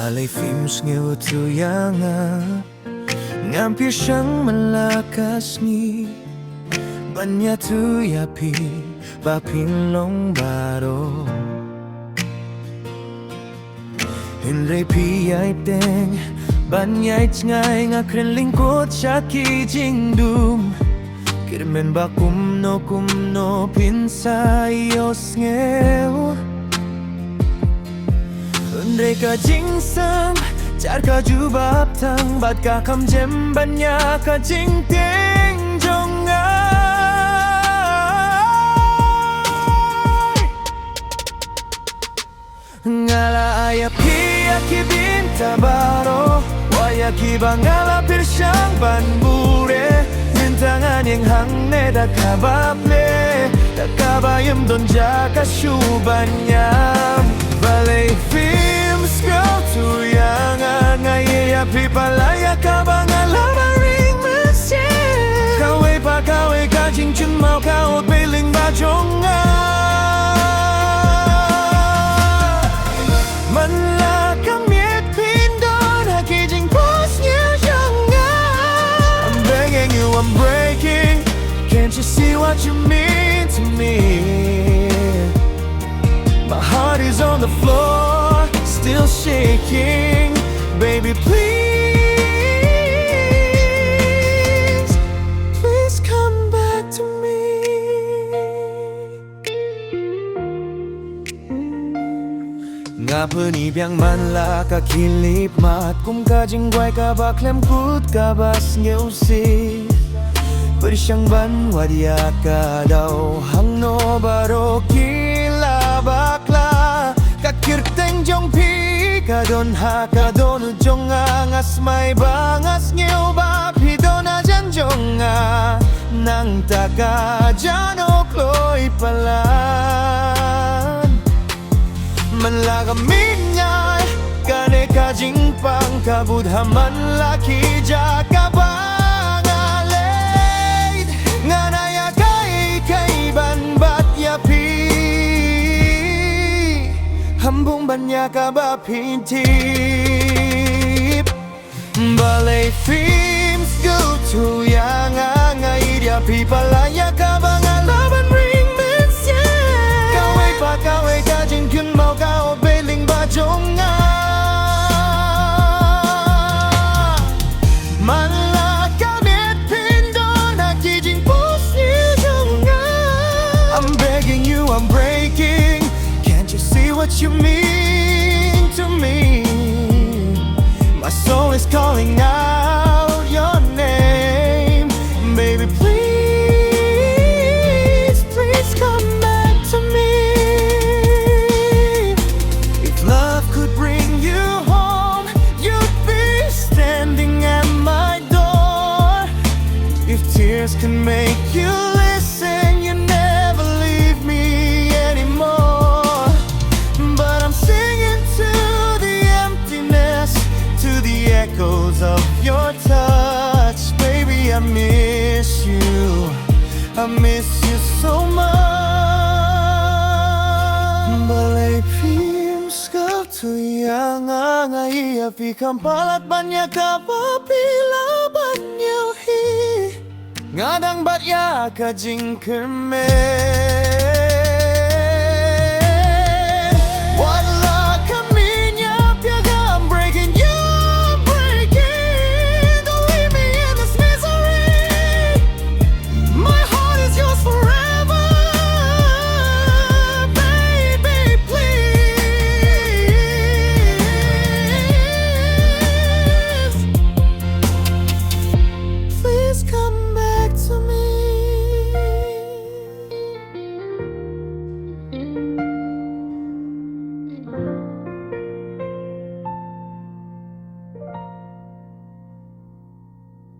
Balay films ngayon tuyanga Ngampir siyang malakas ni Banya tuyapi Bapinlong baro Hinray piyay teng Banyay tngay nga kren lingkot siya kijingdum Kirmen ba kumno pinsayos ngew Hinray ka jingsam Char ka jubab tang Bat ka kamjem banya ka jingteng jongay Ngala ayapi akibinta baro Waya kibangala pirsyang banbure Mintangan yang hangne da kabable Da kabayam don jaka syubanyam Balay films go to yang Ngaya api palaya kabangala maring mesye Kaway pa kaway ka jingchun mau kao bailing ba jonga I'm breaking, can't you see what you mean to me? My heart is on the floor, still shaking. Baby, please, please come back to me. Nga penibiyang manla ka kilip mat Kum ka jingway ka ba klem kut ka bas ngeusi Persyang ban wadia ka daw hangno baro kila bakla Kakir teng jong pi kadon ha kadon ujong angas may bangas ngeu ba pidon ajan jonga Nang taka jano kloy palan Manlaga minyay kane ka jingpang kabudhaman laki jaka ba Hambung banyak ba pintip Balay films go to yang angay dia pipalaya ka ba ngalaban ring mensya Kaway pa kaway ka jingkun mau ka o beling ba jonga Manla kamit pindo na kijing pos niya jonga I'm begging you, I'm breaking what you mean to me My soul is calling out your name Baby, please, please come back to me If love could bring you home You'd be standing at my door If tears can make you listen You never leave me anymore Echoes of your touch Baby, I miss you so much Balay films ka to yang angay api kampalat banyak kapapila banyaw hi Ngadang bat ya ka jingkerme